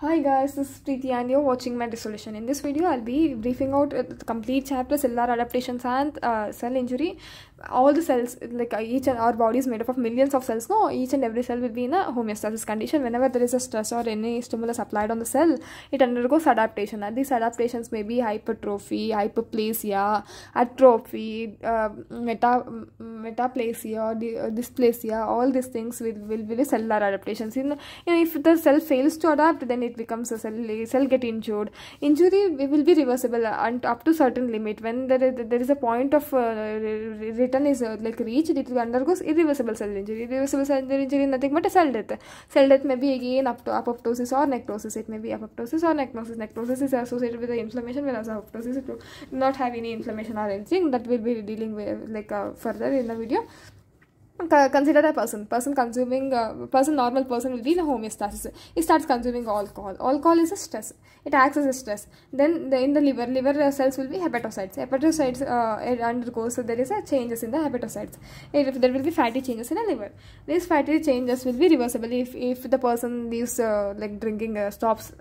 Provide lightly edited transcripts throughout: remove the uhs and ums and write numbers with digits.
Hi guys, this is Preeti and you're watching my resolution. In this video, I'll be briefing out the complete chapter cellular adaptations and cell injury. All the cells, like each and our body is made up of millions of cells. No, each and every cell will be in a homeostasis condition. Whenever there is a stress or any stimulus applied on the cell, it undergoes adaptation. And these adaptations may be hypertrophy, hyperplasia, atrophy, metaplasia, or dysplasia. All these things will be cellular adaptations. If the cell fails to adapt, then it becomes a cell get injured. Injury will be reversible and up to certain limit. When there is a point of return is reached, it undergoes irreversible cell injury. Irreversible cell injury is nothing but a cell death. Cell death may be again up to apoptosis or necrosis. It may be apoptosis or necrosis. Necrosis is associated with the inflammation, whereas apoptosis it will not have any inflammation or anything. That will be dealing with further in the video. Consider a person consuming normal person will be in a homeostasis. He starts consuming alcohol is a stress. It acts as a stress. Then in the liver cells will be hepatocytes. It undergoes, so there is a changes in the hepatocytes. If there will be fatty changes in the liver, these fatty changes will be reversible if the person leaves drinking, stops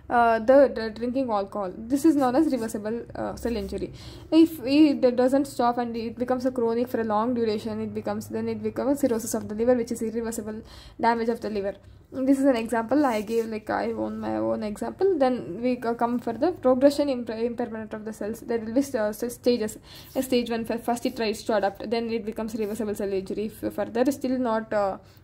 the drinking alcohol. This is known as reversible cell injury. If it doesn't stop and it becomes a chronic for a long duration, it becomes cirrhosis of the liver, which is irreversible damage of the liver. This is an example I gave, I own my own example. Then we come for the progression impairment of the cells. There will be stages. Stage 1, first it tries to adapt, then it becomes reversible cell injury. If further still not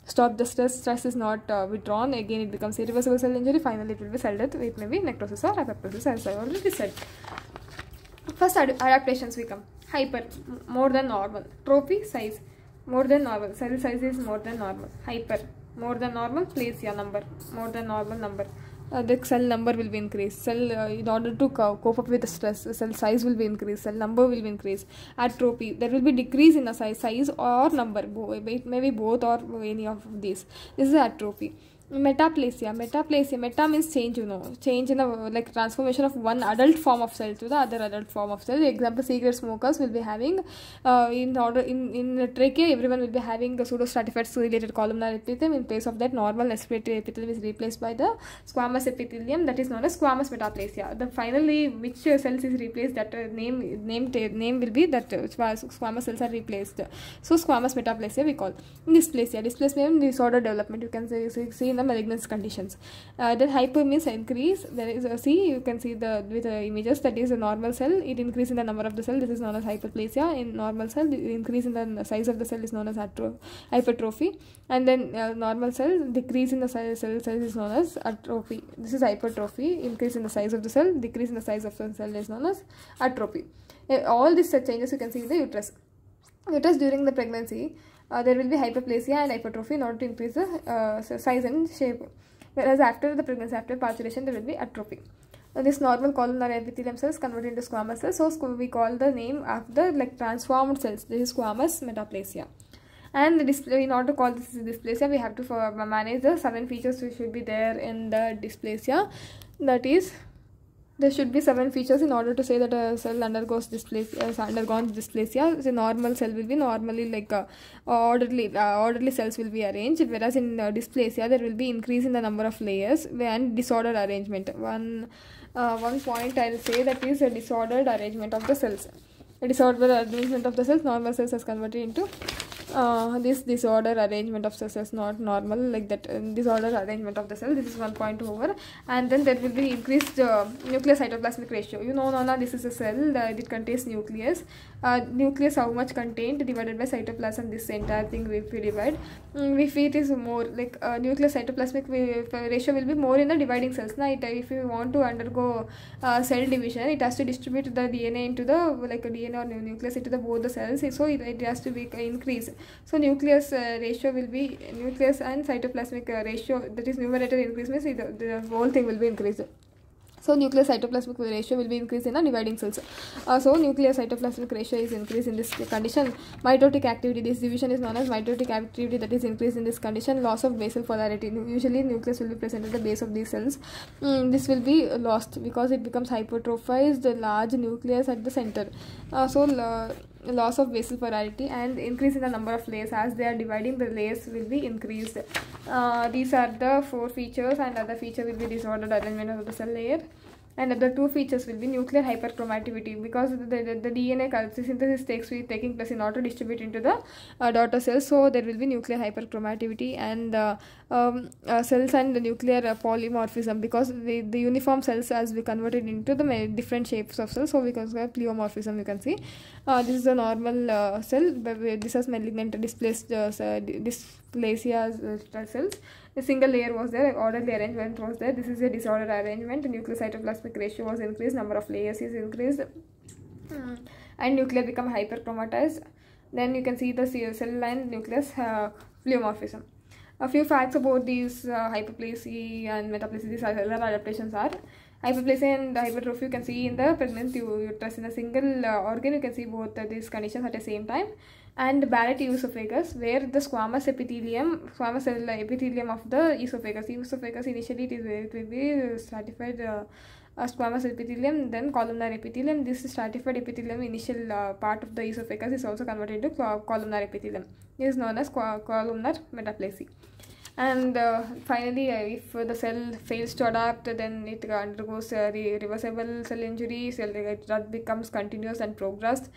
stop the stress is not withdrawn, again it becomes irreversible cell injury. Finally it will be cell death. It may be necrosis or apoptosis, as I already said. First adaptations we come. Hyper, more than normal. Trophy, size, more than normal. Cell size is more than normal. Hyper, more than normal. Plasia, number, more than normal number. The cell number will be increased. Cell in order to cope up with the stress, cell size will be increased. Cell number will be increased. Atrophy, there will be decrease in the size or number. It may be both or any of these. This is atrophy. Metaplasia. Meta means change, change in the transformation of one adult form of cell to the other adult form of cell. Example, cigarette smokers will be having in trachea, everyone will be having the pseudostratified ciliated columnar epithelium. In place of that, normal respiratory epithelium is replaced by the squamous epithelium, that is known as squamous metaplasia. Finally, which cells is replaced, that name will be that squamous cells are replaced. So squamous metaplasia we call. Dysplasia means disorder development. You can see in the malignant conditions. Then hyper means increase. There is you can see with the images, that is a normal cell, it increase in the number of the cell. This is known as hyperplasia. In normal cell, the increase in the size of the cell is known as hypertrophy. And then normal cell, decrease in the cell size is known as atrophy. This is hypertrophy. Increase in the size of the cell, decrease in the size of the cell is known as atrophy. All these changes you can see in the uterus. During the pregnancy, there will be hyperplasia and hypertrophy in order to increase the size and shape. Whereas after the pregnancy, after parturition, there will be atrophy. This normal columnar epithelium cells converted into squamous cells. So we call the name of the transformed cells. This is squamous metaplasia. And the display, in order to call this dysplasia, we have to manage the 7 features which should be there in the dysplasia. That is, there should be 7 features in order to say that a cell undergoes undergone dysplasia. The normal cell will be normally orderly cells will be arranged, whereas in dysplasia there will be increase in the number of layers and disordered arrangement. One point I will say, that is a disordered arrangement of the cells. A disordered arrangement of the cells, normal cells has converted into this disorder arrangement of the cells, not normal like that. Disorder arrangement of the cell, this is 1 point over. And then there will be increased nucleus cytoplasmic ratio. This is a cell that it contains nucleus. Nucleus how much contained divided by cytoplasm, this entire thing if we divide. If it is more nucleus cytoplasmic ratio will be more in the dividing cells. Now if you want to undergo cell division, it has to distribute the DNA into the DNA or nucleus into both the cells, so it has to be increased. So nucleus ratio will be, nucleus and cytoplasmic ratio, that is numerator increase means the whole thing will be increased. So nucleus cytoplasmic ratio will be increased in the dividing cells. So nucleus cytoplasmic ratio is increased in this condition. Mitotic activity, this division is known as mitotic activity, that is increased in this condition. Loss of basal polarity, usually nucleus will be present at the base of these cells. This will be lost because it becomes hypertrophied, the large nucleus at the center. loss of basal polarity and increase in the number of layers. As they are dividing, the layers will be increased. These are the 4 features, and other feature will be disordered arrangement of the cell layer. And other 2 features will be nuclear hyperchromativity, because the DNA synthesis taking place in order to distribute into the daughter cells. So there will be nuclear hyperchromativity, and cells and the nuclear polymorphism, because the uniform cells has been converted into the different shapes of cells. So we can have pleomorphism. You can see this is a normal cell, but this is malignant displaced dysplasia cells. A single layer was there, orderly arrangement was there. This is a disordered arrangement. The nuclear cytoplasmic ratio was increased, number of layers is increased, and nuclear become hyperchromatized. Then you can see the cell line nucleus pleomorphism. A few facts about these hyperplasia and metaplasia. These cellular adaptations are hyperplasia and hypertrophy. You can see in the pregnant uterus. In a single organ, you can see both these conditions at the same time. And Barrett esophagus, where the squamous cell epithelium of the esophagus initially it will be stratified squamous epithelium, then columnar epithelium. This stratified epithelium, initial part of the esophagus, is also converted to columnar epithelium. This is known as columnar metaplasia. And finally, if the cell fails to adapt, then it undergoes reversible cell injury. That becomes continuous and progressed.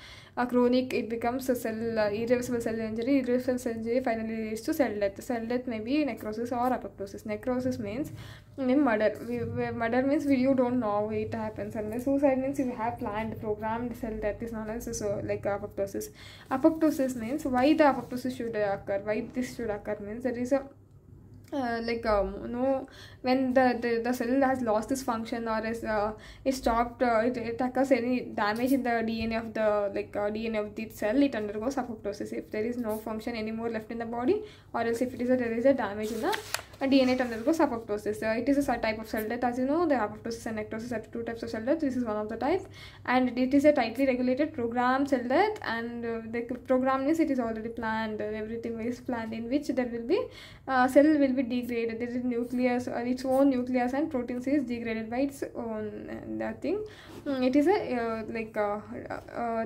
Chronic, it becomes a irreversible cell injury. Irreversible cell injury finally leads to cell death. Cell death may be necrosis or apoptosis. Necrosis means murder. Murder means you don't know it happens. And suicide means you have planned, programmed cell death is known as like apoptosis. Apoptosis means why the apoptosis should occur. Why this should occur means there is a when the cell has lost this function or is stopped, it occurs any damage in the DNA of the DNA of the cell, it undergoes apoptosis. If there is no function anymore left in the body, or else if there is a damage in the DNA, it undergoes apoptosis. It is a type of cell death. As you know, the apoptosis and necrosis are 2 types of cell death. This is one of the type, and it is a tightly regulated programmed cell death. And the program means it is already planned. Everything is planned, in which there will be cell will be degraded. There is nucleus, its own nucleus and proteins is degraded by its own thing. It is a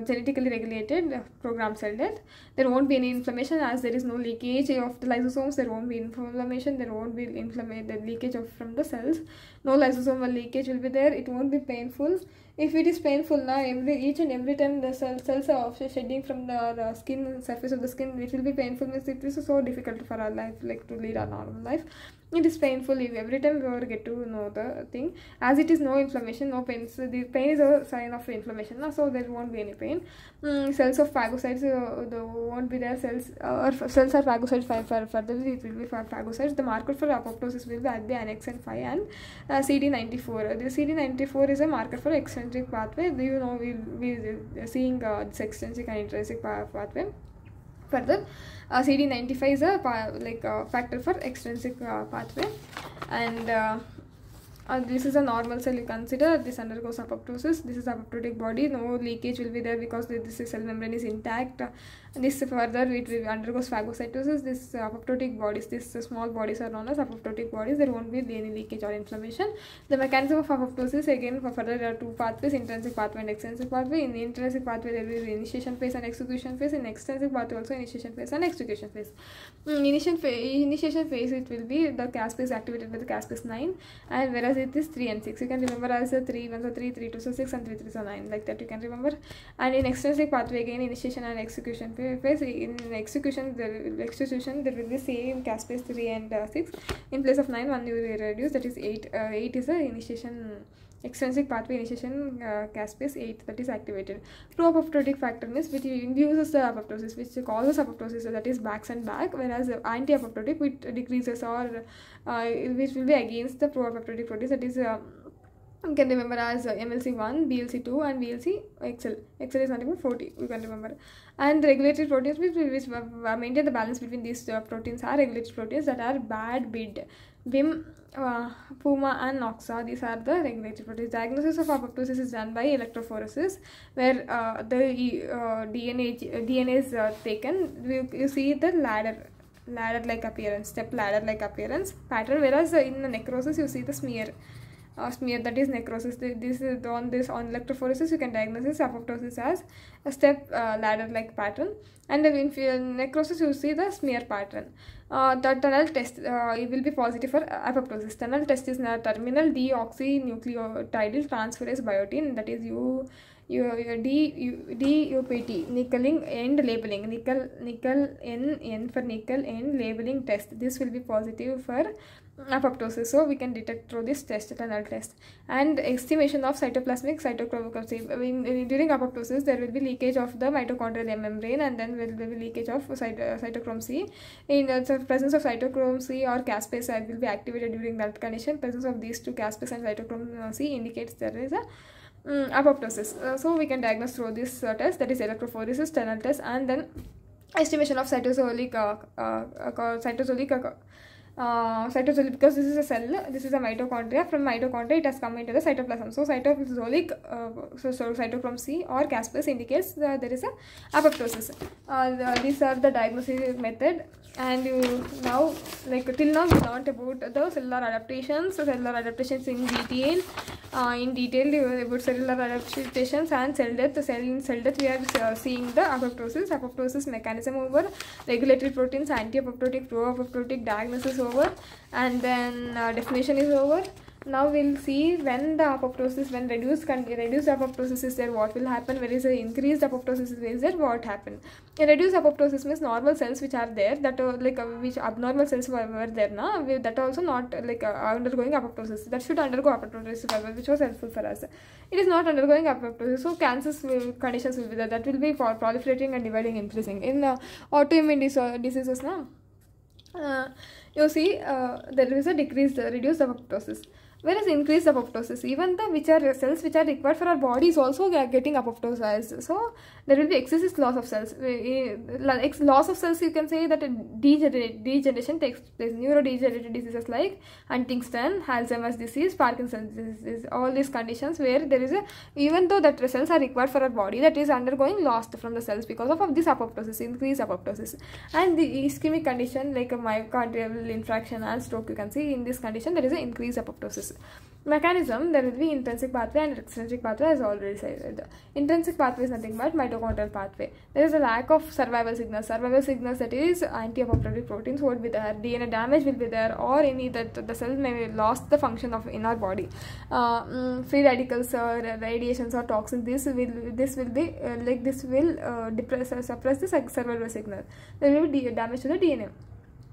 genetically regulated programmed cell death. There won't be any inflammation, as there is no leakage of the lysosomes. There won't be inflammation. There won't be the leakage from the cells. No lysosomal leakage will be there. It won't be painful. If it is painful now, each and every time the cells are shedding from the skin, surface of the skin, it will be painful. Means it is so difficult for our life, to lead our normal life. It is painful if every time we get to know the thing. As it is no inflammation, no pain. So the pain is a sign of inflammation, so there won't be any pain. Cells of phagocytes there won't be there. Cells are phagocytes. Further it will be phagocytes. The marker for apoptosis will be at the annexin 5 and CD94. The CD94 is a marker for extrinsic pathway. We'll be seeing this extrinsic and intrinsic pathway. Further, CD95 is a factor for extrinsic pathway, and this is a normal cell. You consider this undergoes apoptosis. This is apoptotic body. No leakage will be there because this cell membrane is intact. This further it will undergoes phagocytosis. This apoptotic bodies, these small bodies are known as apoptotic bodies. There won't be any leakage or inflammation. The mechanism of apoptosis, again, for further there are 2 pathways: intrinsic pathway and extrinsic pathway. In the intrinsic pathway there will be initiation phase and execution phase. In extrinsic pathway also initiation phase and execution phase. Initiation phase it will be the caspase activated by the caspase 9, and whereas it is 3 and 6. You can remember as 3 1 3, 3 2 6, and 3 3 9, like that you can remember. And in extrinsic pathway, again, initiation and execution phase. In execution there will be same caspase 3 and 6. In place of 9, 1 will be reduced, that is 8. 8 is the initiation extrinsic pathway initiation, caspase 8, that is activated. Pro-apoptotic factor means which induces the apoptosis, which causes apoptosis, that is backs and back, whereas anti-apoptotic which decreases or which will be against the pro-apoptotic proteins, that is you can remember as MLC1, BLC2 and BLC XL. XL is nothing but 40, you can remember. And regulatory proteins which maintain the balance between these proteins are regulatory proteins that are BAD, BID, BIM, Puma and Noxa. These are the regulatory proteins. Diagnosis of apoptosis is done by electrophoresis, where the DNA is taken. You see the ladder like appearance, step ladder like appearance pattern, whereas in the necrosis you see the smear smear, that is necrosis. This is on electrophoresis you can diagnose this apoptosis as a step ladder like pattern, and in necrosis you see the smear pattern. The tunnel test it will be positive for apoptosis. Tunnel test is terminal deoxynucleotide transferase biotin, that is DUPT, nickeling and labeling, nickel N for nickel and labeling test. This will be positive for apoptosis, so we can detect through this test, tunnel test. And estimation of cytoplasmic cytochrome. During apoptosis there will be leakage of the mitochondrial membrane, and then will be leakage of cytochrome C. In the presence of cytochrome C or caspase will be activated during that condition. Presence of these two, caspase and cytochrome C, indicates there is a apoptosis. So we can diagnose through this test, that is electrophoresis, tunnel test, and then estimation of cytosolic because this is a cell, this is a mitochondria. From mitochondria it has come into the cytoplasm. So cytosolic cytochrome C or caspase indicates that there is a apoptosis. These are the diagnostic method. And now, till now we learned about the cellular adaptations. So cellular adaptations in detail. About cellular adaptations and cell death. In cell death we are seeing the apoptosis mechanism over, regulatory proteins, anti-apoptotic, pro-apoptotic, diagnosis over, and then definition is over. Now we'll see when the apoptosis, when reduced apoptosis is there, what will happen. Where is the increased apoptosis is there, what happened. A reduced apoptosis means normal cells which are there, that which abnormal cells were there now, that also not undergoing apoptosis, that should undergo apoptosis, which was helpful for us. It is not undergoing apoptosis, so cancers conditions will be there, that will be for proliferating and dividing, increasing. In autoimmune diseases now, you see there is a reduced apoptosis. Whereas increased apoptosis, even the cells which are required for our body is also getting apoptosized. So there will be excessive loss of cells. Loss of cells, you can say that a degeneration takes place. Neurodegenerative diseases like Huntington, Alzheimer's disease, Parkinson's disease, all these conditions where there is even though that cells are required for our body, that is undergoing loss from the cells because of this apoptosis, increased apoptosis. And the ischemic condition like a myocardial infarction and stroke, you can see in this condition there is an increased apoptosis. Mechanism, there will be intrinsic pathway and extrinsic pathway, as already said. Intrinsic pathway is nothing but mitochondrial pathway. There is a lack of survival signals. That is anti-apoptotic proteins would be there, DNA damage will be there, or any that the cell may lost the function of in our body. Free radicals or radiations or toxins, this will suppress the survival signal. There will be damage to the DNA.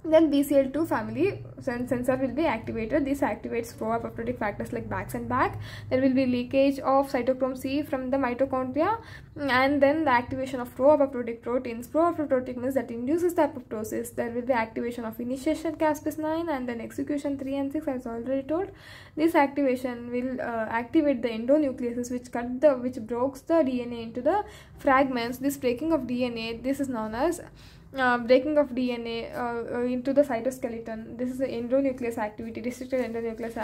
Then BCL2 family sensor will be activated. This activates pro-apoptotic factors like BAX and BAC. There will be leakage of cytochrome C from the mitochondria, and then the activation of pro-apoptotic proteins. Pro-apoptotic means that induces the apoptosis. There will be activation of initiation caspase 9 and then execution 3 and 6, as already told. This activation will activate the endonucleases which breaks the DNA into the fragments. This breaking of DNA, this is known as breaking of DNA into the cytoskeleton. This is the endonuclease activity, restricted endonuclease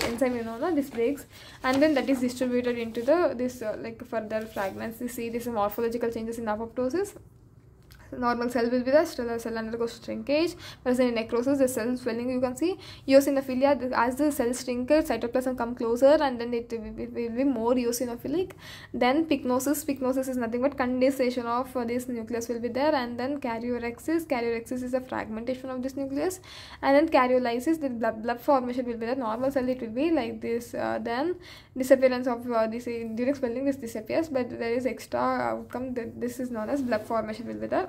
enzyme, this breaks, and then that is distributed into the further fragments. You see this morphological changes in apoptosis. Normal cell will be there, cell undergoes shrinkage. Whereas in necrosis, the cell swelling, you can see. Eosinophilia, as the cells shrink, cytoplasm come closer, and then it will be more eosinophilic. Then pycnosis is nothing but condensation of this nucleus will be there, and then karyorrhexis is a fragmentation of this nucleus, and then karyolysis, the blood formation will be there. Normal cell, it will be like this. Then disappearance of this during swelling, this disappears, but there is extra outcome. This is known as blood formation will be there.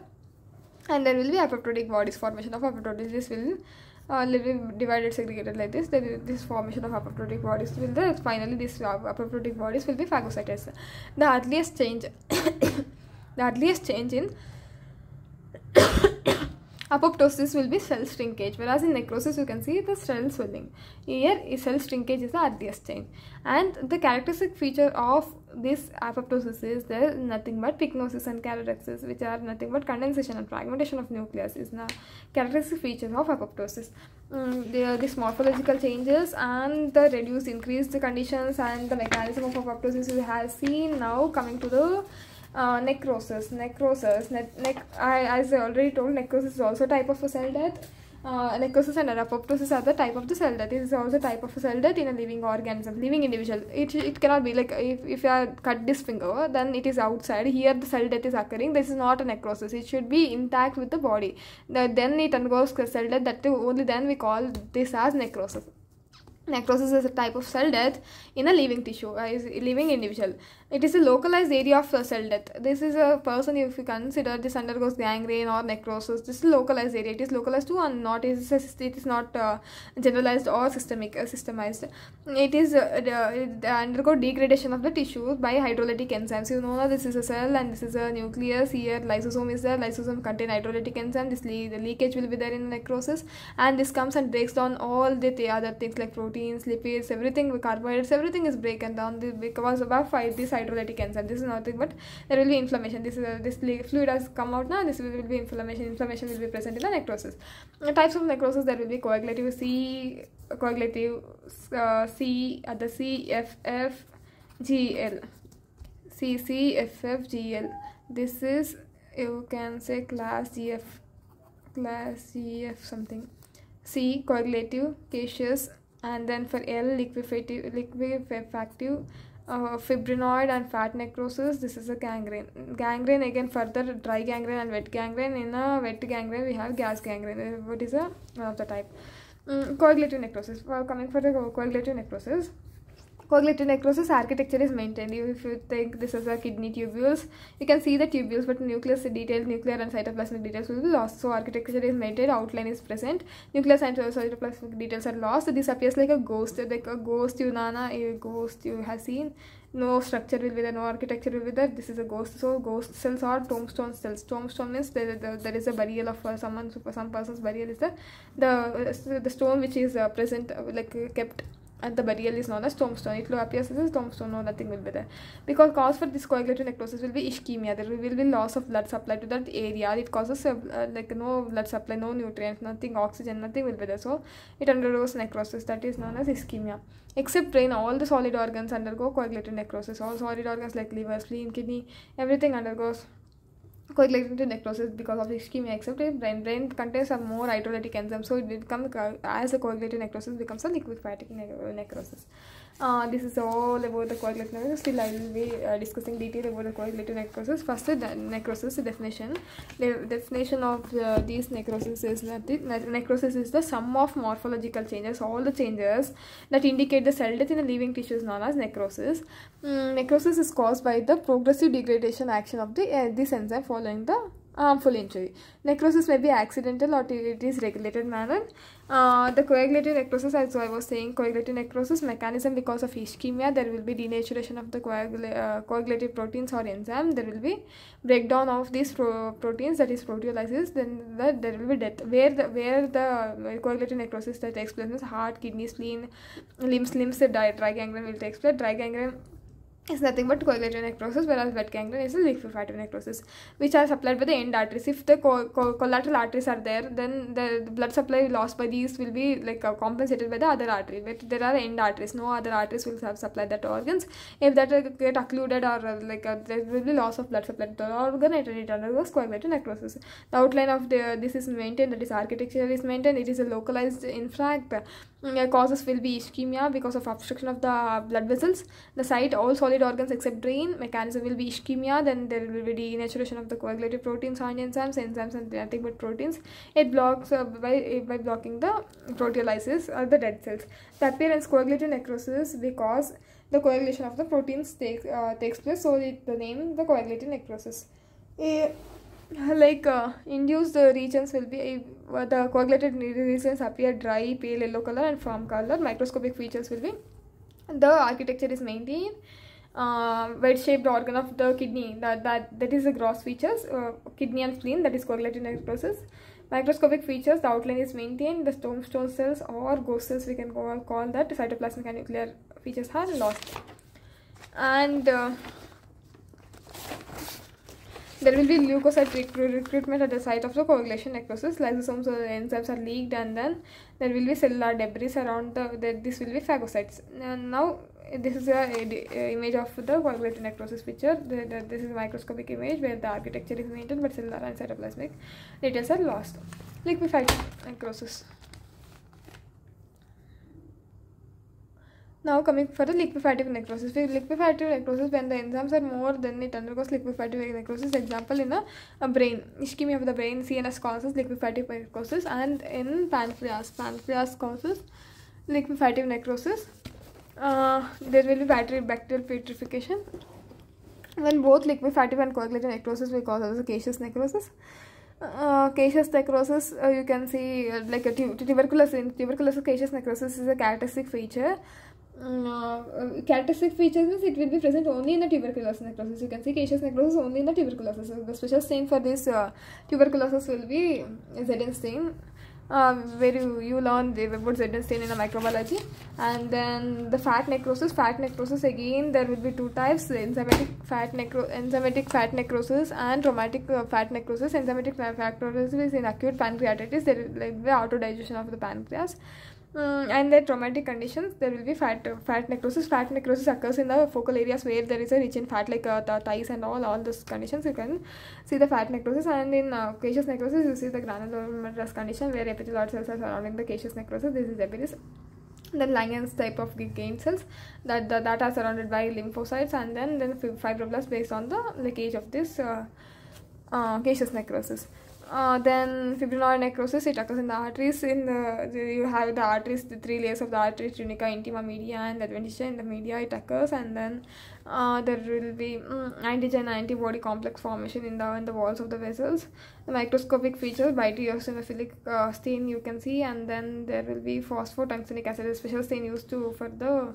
And there will be apoptotic bodies, formation of apoptotic. This will be divided, segregated like this. This formation of apoptotic bodies will there. Finally, this apoptotic bodies will be phagocytes. The earliest change, in apoptosis will be cell shrinkage, whereas in necrosis you can see the cell swelling. Here cell shrinkage is the earliest change, and the characteristic feature of this apoptosis is there nothing but pycnosis and karyorrhexis, which are nothing but condensation and fragmentation of nucleus, is the characteristic features of apoptosis. This morphological changes and the reduced, increased conditions and the mechanism of apoptosis we have seen. Now coming to the necrosis. As I already told, necrosis is also a type of a cell death, necrosis and apoptosis are the type of the cell death. This is also type of a cell death in a living organism, living individual. It cannot be like if you are cut this finger, then it is outside. Here the cell death is occurring. This is not a necrosis. It should be intact with the body. Then it undergoes cell death. That only then we call this as necrosis. Necrosis is a type of cell death in a living tissue, is a living individual. It is a localized area of cell death. This is a person, if you consider this undergoes gangrene or necrosis, this is localized area. It is localized to and not it is not generalized or systemized. It is undergo degradation of the tissues by hydrolytic enzymes. You know that this is a cell and this is a nucleus. Here lysosome is there. Lysosome contain hydrolytic enzyme. The leakage will be there in necrosis, and this comes and breaks down all the other things like proteins, lipids, everything, carbohydrates, everything is broken down because of this hydrolytic enzyme. This is nothing but there will be inflammation. This fluid has come out now. This will be inflammation. Inflammation will be present in the necrosis. Types of necrosis, there will be coagulative C at the CFFGL. This is, you can say, class GF something. C coagulative, caseous, and then for L liquefactive, fibrinoid and fat necrosis. This is a gangrene. Gangrene again, further dry gangrene and wet gangrene. In a wet gangrene we have gas gangrene. What is one of the type? Coagulative necrosis. Coming for the coagulative necrosis. Coagulative necrosis architecture is maintained. If you think this is a kidney tubules, you can see the tubules, but nucleus detail, nuclear and cytoplasmic details will be lost. So architecture is maintained, outline is present, nucleus and cytoplasmic details are lost. This appears like a ghost, you have seen. No structure will be there, no architecture will be there. This is a ghost. So ghost cells are tombstone cells. Tombstone means there is a burial of some person's burial is there. The stone which is present, kept at the burial, is known as tombstone. It appears as a tombstone, no, nothing will be there. Because cause for this coagulative necrosis will be ischemia. There will be loss of blood supply to that area. It causes no blood supply, no nutrients, nothing, oxygen, nothing will be there. So it undergoes necrosis. That is known as ischemia. Except brain, all the solid organs undergo coagulative necrosis. All solid organs like liver, spleen, kidney, everything undergoes coagulative necrosis because of ischemia, except brain. Brain contains some more hydrolytic enzymes, so it becomes, as a coagulative necrosis becomes a liquefatic necrosis. This is all about the coagulative necrosis. Still I will be discussing detail about the coagulative necrosis. First, the necrosis definition. The definition of these necrosis is that necrosis is the sum of morphological changes, all the changes that indicate the cell death in a living tissue is known as necrosis. Necrosis is caused by the progressive degradation action of this enzyme following the harmful injury. Necrosis may be accidental or it is regulated manner. The coagulative necrosis, as I was saying, coagulative necrosis mechanism because of ischemia. There will be denaturation of the coagulative proteins or enzyme. There will be breakdown of these proteins, that is proteolysis. Then there will be death. Where the coagulative necrosis that takes place is heart, kidney, spleen, limbs. Dry gangrene will take place. Dry gangrene is nothing but coagulative necrosis, whereas wet gangrene is a liquefative necrosis, which are supplied by the end arteries. If the collateral arteries are there, then the blood supply lost by these will be compensated by the other artery. But there are end arteries, no other arteries will supply that organs. If that get occluded or there will be loss of blood supply to the organ, it undergoes coagulative necrosis. The outline of this is maintained, that is architecture is maintained. It is a localized, in fact, causes will be ischemia because of obstruction of the blood vessels. The site, all solid organs except brain. Mechanism will be ischemia. Then there will be denaturation of the coagulative proteins and enzymes and nothing but proteins. It blocks by blocking the proteolysis or the dead cells. The appearance coagulative necrosis because the coagulation of the proteins takes place. So the name the coagulative necrosis. Induced regions will be the coagulated regions appear dry, pale yellow color and farm color. Microscopic features will be the architecture is maintained. Wedge-shaped organ of the kidney, that is the gross features, kidney and spleen, that is coagulative necrosis. Microscopic features, the outline is maintained. The tombstone cells or ghost cells, we can call that. Cytoplasmic and nuclear features are lost. And there will be leukocyte recruitment at the site of the coagulation necrosis. Lysosomes or enzymes are leaked, and then there will be cellular debris around this will be phagocytes. And now this is a image of the coagulative necrosis picture. This is a microscopic image where the architecture is maintained but cellular and cytoplasmic details are lost. Liquefied necrosis. Now coming for the liquefative necrosis. With liquefative necrosis, when the enzymes are more, then it undergoes liquefative necrosis. Example, in a brain, ischemia of the brain, CNS causes liquefative necrosis, and in pancreas causes liquefative necrosis. There will be bacterial putrefaction. When both liquefative and coagulative necrosis will cause also caseous necrosis. Caseous necrosis, you can see like a tuberculosis caseous necrosis is a characteristic feature. Characteristic features means it will be present only in the tuberculosis necrosis. You can see caseous necrosis only in the tuberculosis. So the special stain for this tuberculosis will be Zn stain, where you learn about Zn stain in a microbiology. And then the fat necrosis. Again there will be two types: enzymatic fat necrosis and traumatic fat necrosis. Enzymatic fat necrosis is in acute pancreatitis. There is like the autodigestion of the pancreas. And the traumatic conditions, there will be fat necrosis. Fat necrosis occurs in the focal areas where there is a rich in fat, like the thighs and all those conditions. You can see the fat necrosis. And in caseous necrosis, you see the granulomatous condition where epithelial cells are surrounding the caseous necrosis. This is epilis. Then Langerhans type of gain cells that are surrounded by lymphocytes, and then fibroblasts based on the leakage of this caseous necrosis. Then fibrinoid necrosis, it occurs in the arteries. You have the arteries, the three layers of the arteries: tunica, intima, media, and adventitia. In the media it occurs, and then there will be antigen antibody complex formation in the walls of the vessels. The microscopic features: bioeosinophilic stain you can see, and then there will be phosphotungstic acid, a special stain used for the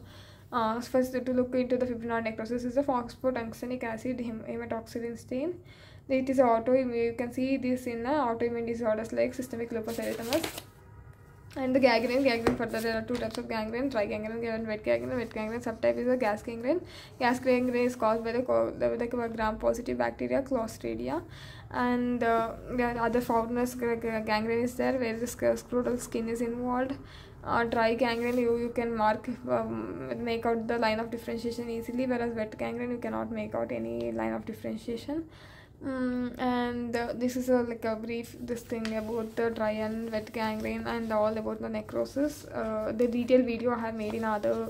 first to look into the fibrinoid necrosis is the phosphotungstic acid hematoxylin stain. It is autoimmune. You can see this in autoimmune disorders like systemic lupus erythemas. And the gangrene further, there are two types of gangrene: dry gangrene and wet gangrene. Wet gangrene subtype is a gas gangrene. Gas gangrene is caused by the gram-positive bacteria Clostridia. And the other foulness gangrene is there where the scrotal skin is involved. Dry gangrene, you can make out the line of differentiation easily, whereas wet gangrene you cannot make out any line of differentiation. And this is like a brief thing about the dry and wet gangrene and all about the necrosis. The detailed video I have made in other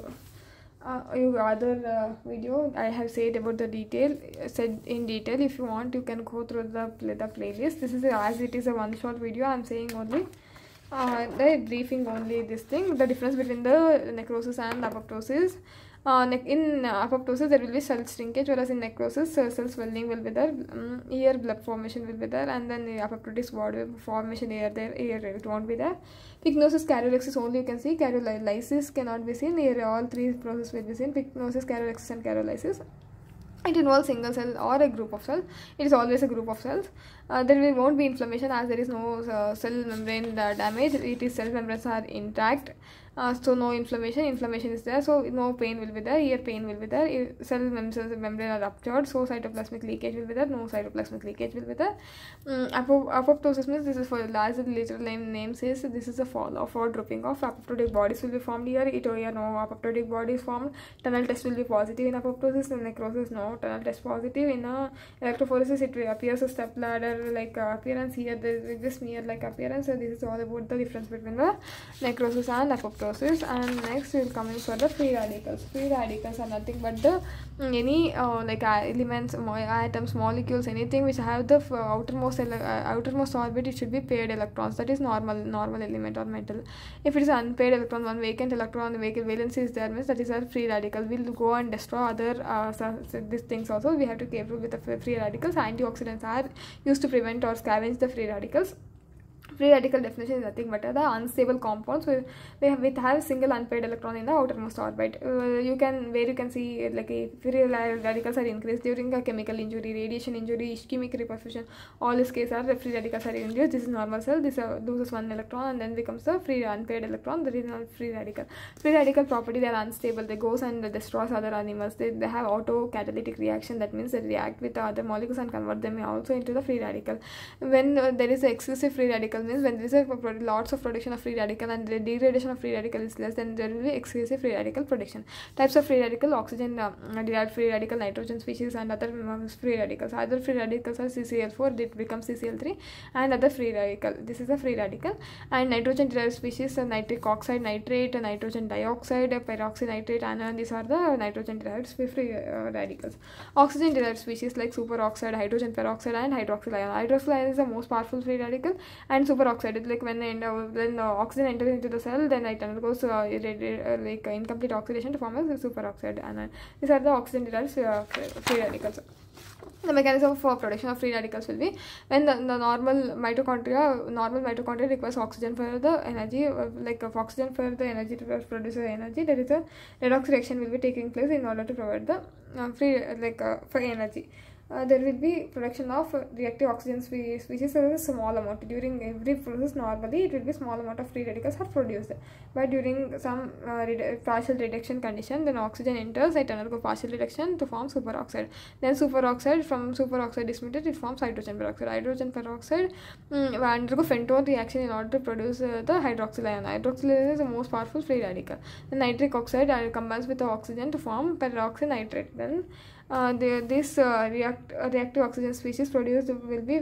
video. I have said about the said in detail. If you want, you can go through the playlist. This is as it is a one short video. I am saying only the briefing only this thing. The difference between the necrosis and apoptosis. In apoptosis there will be cell shrinkage, whereas in necrosis cell swelling will be there, ear blood formation will be there, and then the apoptotic body formation ear it won't be there. Pycnosis, karyolysis only you can see. Karyolysis cannot be seen. Here all three processes will be seen: pycnosis, karyolysis and karyolysis. It involves single cell or a group of cells. It is always a group of cells. There won't be inflammation as there is no cell membrane damage. It is cell membranes are intact. So no inflammation is there, so no pain will be there. Here pain will be there. Cell membrane are ruptured, so cytoplasmic leakage will be there. No cytoplasmic leakage will be there. Apoptosis means this is for, as the literal name says, this is a fall off or dropping off. Apoptotic bodies will be formed here. Here no apoptotic bodies formed. Tunnel test will be positive in apoptosis. In necrosis no tunnel test positive. In electrophoresis it appears a step ladder like appearance. Here there is this smear like appearance. So this is all about the difference between the necrosis and apoptosis. And next we will come in for the free radicals. Free radicals are nothing but the any like elements, atoms, molecules, anything which have the outermost orbit. It should be paired electrons. That is normal element or metal. If it is unpaired electron, one vacant electron, the vacant valency is there, means that is a free radical. We will go and destroy other these things also. We have to be careful with the free radicals. Antioxidants are used to prevent or scavenge the free radicals. Free radical definition is nothing but the unstable compounds with have single unpaired electron in the outermost orbit. You can see like free radicals are increased during a chemical injury, radiation injury, ischemic reperfusion. All these cases are free radicals are induced. This is normal cell. This loses one electron and then becomes the free unpaired electron. That is not free radical. Free radical property, they are unstable. They goes and destroys other animals. They have autocatalytic reaction. That means they react with the other molecules and convert them also into the free radical. When there is exclusive free radical, means when there is a lots of production of free radical and the degradation of free radical is less, then there will be exclusive free radical production. Types of free radical: oxygen derived free radical, nitrogen species, and other free radicals. Other free radicals are CCl4, it becomes CCl3, and other free radical. This is a free radical. And nitrogen derived species: nitric oxide, nitrate, nitrogen dioxide, peroxynitrate, and these are the nitrogen derived free radicals. Oxygen derived species like superoxide, hydrogen peroxide, and hydroxyl ion. Hydroxyl ion is the most powerful free radical, and superoxide is like when the oxygen enters into the cell, then it undergoes like incomplete oxidation to form a superoxide anion. These are the oxygen derived free radicals. The mechanism for production of free radicals will be when the normal mitochondria requires oxygen for the energy, oxygen for the energy to produce the energy. There is a redox reaction will be taking place in order to provide the for energy. There will be production of reactive oxygen species. There is a small amount during every process. Normally it will be small amount of free radicals are produced, but during some partial reduction condition, then oxygen enters, it undergoes partial reduction to form superoxide. Then superoxide, from superoxide dismutase, it forms hydrogen peroxide. Hydrogen peroxide undergo Fenton reaction in order to produce the hydroxyl ion. Hydroxyl ion is the most powerful free radical. The nitric oxide combines with the oxygen to form peroxynitrate. Then this reactive oxygen species produced will be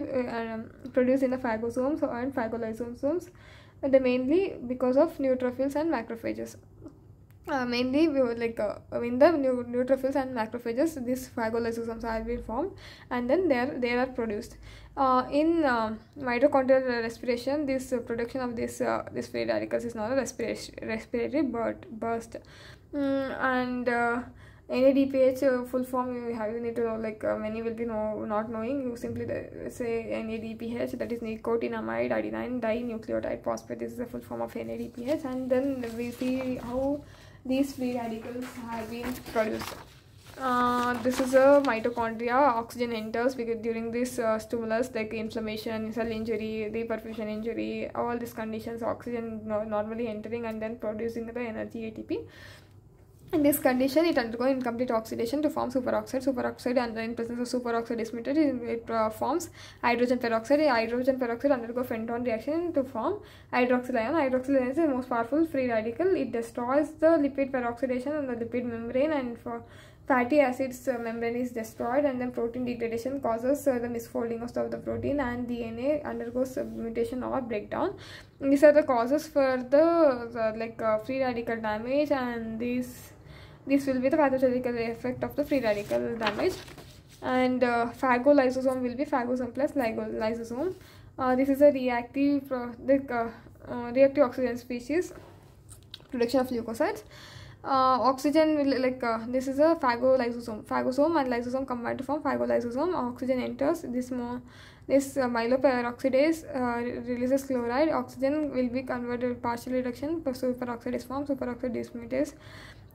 produced in the phagosomes and phagolysosomes, mainly because of neutrophils and macrophages. Mainly in the neutrophils and macrophages, these phagolysosomes are being formed, and then they are produced. In mitochondrial respiration, this production of this free radicals is known as respiratory burst. NADPH full form you need to know, many will be not knowing. You simply say NADPH, that is nicotinamide adenine dinucleotide phosphate. This is the full form of NADPH, and then we see how these free radicals have been produced. This is a mitochondria. Oxygen enters because during this stimulus like inflammation, cell injury, reperfusion injury, all these conditions, oxygen normally entering and then producing the energy ATP. In this condition, it undergoes incomplete oxidation to form superoxide. Superoxide, and in presence of superoxide dismutase, it forms hydrogen peroxide. Hydrogen peroxide undergoes Fenton reaction to form hydroxyl ion. Hydroxyl ion is the most powerful free radical. It destroys the lipid peroxidation on the lipid membrane, and for fatty acids membrane is destroyed, and then protein degradation causes the misfolding of the protein, and DNA undergoes mutation or breakdown. These are the causes for the free radical damage, and this will be the pathological effect of the free radical damage. And phagolysosome will be phagosome plus lysosome. This is a reactive oxygen species, production of leukocytes. Oxygen will this is a phagolysosome. Phagosome and lysosome combine to form phagolysosome. Oxygen enters this myeloperoxidase releases chloride. Oxygen will be converted to partial reduction. Superoxide is formed. Superoxide dismutase.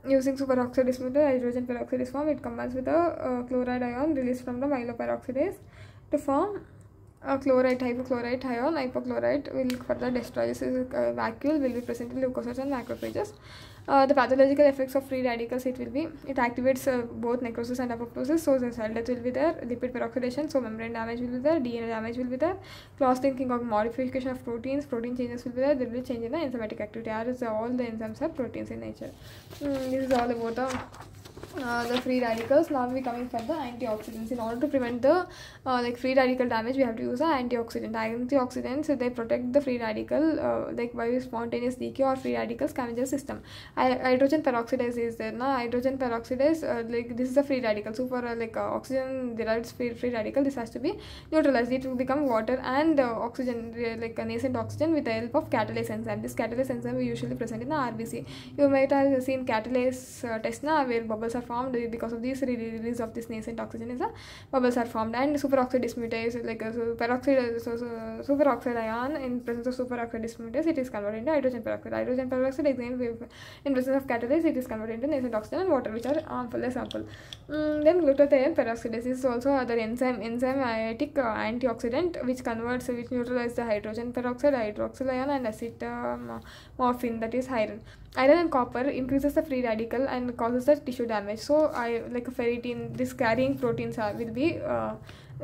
Using superoxide dismutase, hydrogen peroxide is formed. It combines with a chloride ion released from the myeloperoxidase to form a chloride, hypochlorite ion. Hypochlorite will further destroy. This is vacuole will be present in leukocytes and macrophages. The pathological effects of free radicals, it activates both necrosis and apoptosis. So the cell death will be there, lipid peroxidation, so membrane damage will be there, DNA damage will be there, cross-linking or modification of protein changes will be there. There will be change in the enzymatic activity, as all the enzymes are proteins in nature. This is all about the free radicals. Now we coming for the antioxidants. In order to prevent the free radical damage, we have to use the antioxidant. Antioxidants, they protect the free radical by spontaneous decay or free radical scavenger system. Hydrogen peroxidase is there. Hydrogen peroxidase, this is a free radical. So for oxygen derived free radical, this has to be neutralized. It will become water and oxygen, nascent oxygen, with the help of catalase enzyme. This catalase enzyme we usually present in the RBC. You might have seen catalase test where bubbles are formed. Because of this release of this nascent oxygen, bubbles are formed. And superoxide dismutase, superoxide ion, in presence of superoxide dismutase, it is converted into hydrogen peroxide. Hydrogen peroxide, again in presence of catalase, it is converted into nascent oxygen and water, which are less harmful. Then glutathione peroxidase is also other enzymatic antioxidant, which neutralizes the hydrogen peroxide, hydroxyl ion, and acetylmorphine, that is iron. Iron and copper increases the free radical and causes the tissue damage. So ferritin, this carrying proteins will be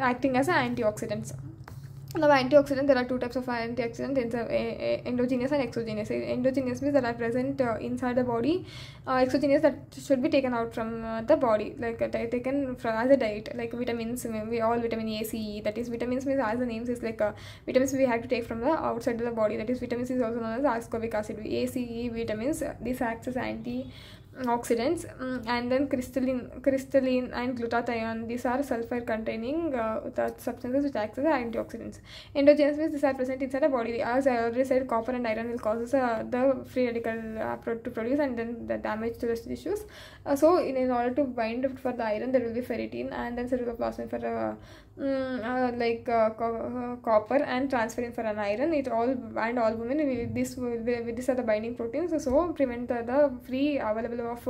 acting as antioxidants. Now, antioxidant, there are two types of antioxidant, endogenous and exogenous. Endogenous means that are present inside the body. Exogenous, that should be taken out from the body, like taken as a diet, like vitamins. We all vitamin A, C, E. That is, vitamins means, as the name says, like vitamins we have to take from the outside of the body. That is, vitamins is also known as ascorbic acid. A, C, E vitamins. This acts as antioxidants. And then crystalline and glutathione, these are sulfur containing substances which act as antioxidants. Endogenous means these are present inside the body. As I already said, copper and iron will cause the free radical to produce, and then the damage to the tissues. So in order to bind for the iron, there will be ferritin, and then ceruloplasmin for copper, and transferrin for an iron. It all, and albumin, these are the binding proteins, so prevent the free available of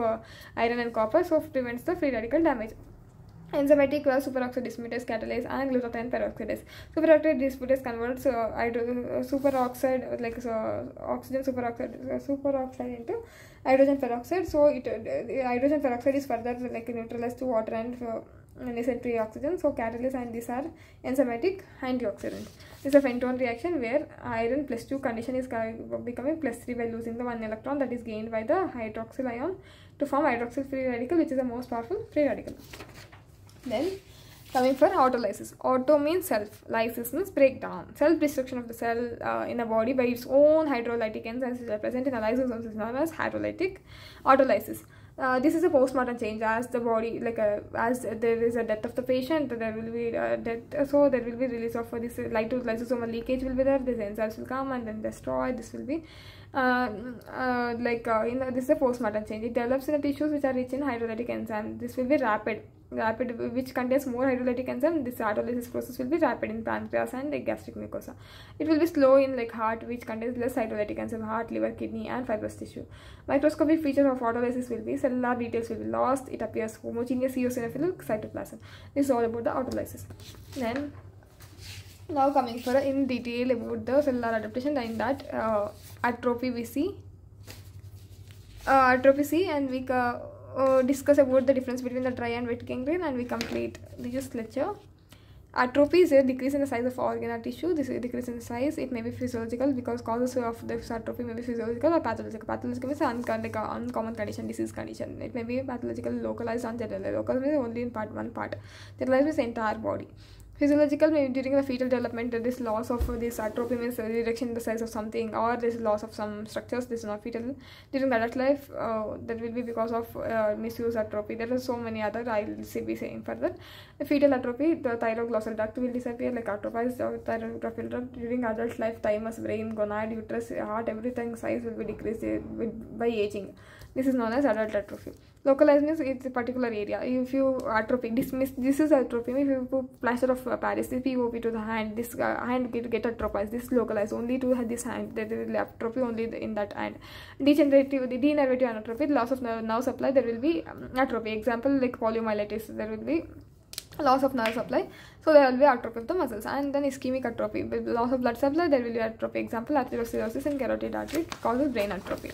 iron and copper, so prevents the free radical damage. Enzymatic superoxide dismutase catalase and glutathione peroxidase. Superoxide dismutase converts superoxide, like oxygen superoxide into hydrogen peroxide. So hydrogen peroxide is further like neutralized to water and necessary oxygen. So catalase, and these are enzymatic antioxidants. This is a Fenton reaction where iron +2 condition is becoming +3 by losing the 1 electron that is gained by the hydroxyl ion to form hydroxyl free radical, which is the most powerful free radical. Then coming for autolysis. Auto means self, lysis means breakdown. Self-destruction of the cell in a body by its own hydrolytic enzymes which are present in the lysosomes is known as hydrolytic autolysis. This is a post-mortem change. As the body, as there is a death of the patient, there will be death, so there will be release of this lysosomal leakage will be there. These enzymes will come and then destroy. This will be this is a post-mortem change. It develops in the tissues which are rich in hydrolytic enzyme. This will be rapid, which contains more hydrolytic enzyme. This autolysis process will be rapid in pancreas and gastric mucosa. It will be slow in heart, which contains less hydrolytic enzyme, heart, liver, kidney, and fibrous tissue. Microscopic features of autolysis will be cellular details will be lost. It appears homogeneous eosinophilic cytoplasm. This is all about the autolysis. Then now coming for in detail about the cellular adaptation. In that atrophy we see, and we discuss about the difference between the dry and wet gangrene, and we complete this lecture. Atrophy is a decrease in the size of organ or tissue. This is a decrease in the size. It may be physiological, because causes of this atrophy may be physiological or pathological. Pathological means uncommon condition, disease condition. It may be pathological, localized, and general. Local means only in one part. Generalized means entire body. Physiological, maybe during the fetal development, this loss of this atrophy means reduction in the size of something, or this loss of some structures. This is not fetal. During adult life, that will be because of misuse atrophy. There are so many other. I will be saying further. The fetal atrophy, the thyroglossal duct will disappear, like atrophies thyroglossal duct. During adult life, thymus, brain, gonad, uterus, heart, everything size will be decreased by aging. This is known as adult atrophy. Localized means it's a particular area. If you atrophy, this is atrophy. If you put plaster of Paris, this POP to the hand, this hand get atrophied. This is localized only to this hand. There will be atrophy only in that hand. Degenerative atrophy, loss of nerve supply. There will be atrophy. Example like poliomyelitis. There will be loss of nerve supply, so there will be atrophy of the muscles. And then ischemic atrophy, with loss of blood supply, there will be atrophy. Example, atherosclerosis and carotid artery causes brain atrophy.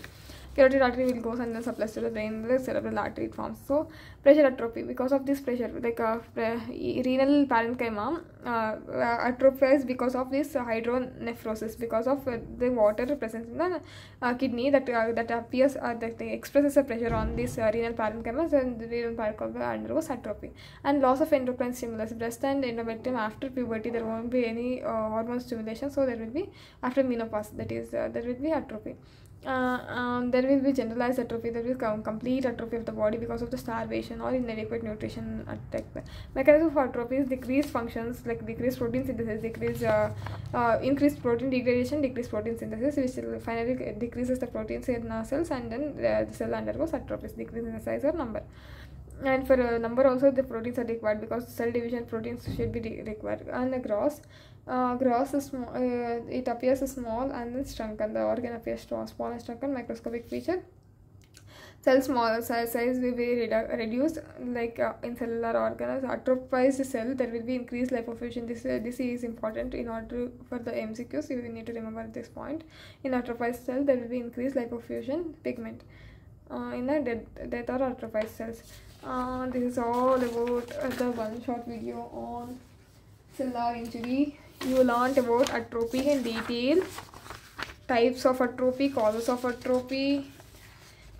Carotid artery will go and then supplies to the brain, the cerebral artery it forms. So pressure atrophy, because of this pressure, like renal parenchyma atrophies because of this hydronephrosis, because of the water present in the kidney that appears that expresses a pressure on this renal parenchyma, and the renal parenchyma undergoes atrophy. And loss of endocrine stimulus, breast and endometrium after puberty, there won't be any hormone stimulation, so there will be after menopause, that is there will be atrophy. There will be generalized atrophy. There will be complete atrophy of the body because of the starvation or inadequate nutrition attack. Mechanism of atrophy is decreased functions, like decreased protein synthesis, increased protein degradation, decreased protein synthesis, which finally decreases the proteins in cells, and then the cell undergoes atrophy, decrease in the size or number. And for a number also, the proteins are required, because cell division proteins should be required. And the gross is small, it appears small and then shrunken. The organ appears small and shrunken. Microscopic feature, cell small size will be reduced, like in cellular organs. Atrophied cell, there will be increased lipofuscin. This is important in order for the MCQs. You need to remember this point. In atrophied cell, there will be increased lipofuscin pigment. In a death or atrophied cells. This is all about the one short video on cellular injury. You learned about atrophy in detail, types of atrophy, causes of atrophy,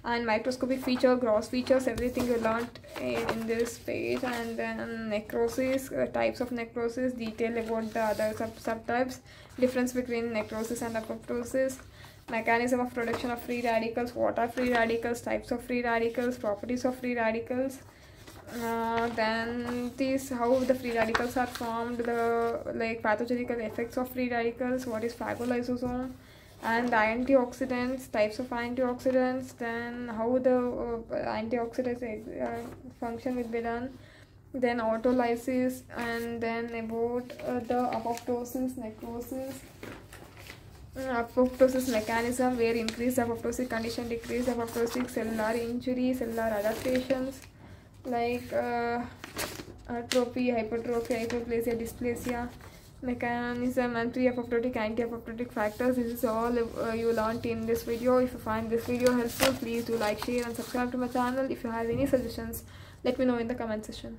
and microscopic feature, gross features, everything you learned in this page. And then necrosis, types of necrosis, detail about the other subtypes, difference between necrosis and apoptosis, mechanism of production of free radicals, what are free radicals, types of free radicals, properties of free radicals. Then this, how the free radicals are formed, the like pathogenical effects of free radicals, what is phagolysosome, and the antioxidants, types of antioxidants, then how the antioxidants function will be done, then autolysis, and then about the apoptosis, necrosis, apoptosis mechanism, where increased apoptotic condition, decreased apoptotic, cellular injury, cellular adaptations like atrophy, hypertrophy, hyperplasia, dysplasia, mechanism, and pre-apoptotic, anti-apoptotic factors. This is all you learned in this video. If you find this video helpful, please do like, share and subscribe to my channel. If you have any suggestions, let me know in the comment section.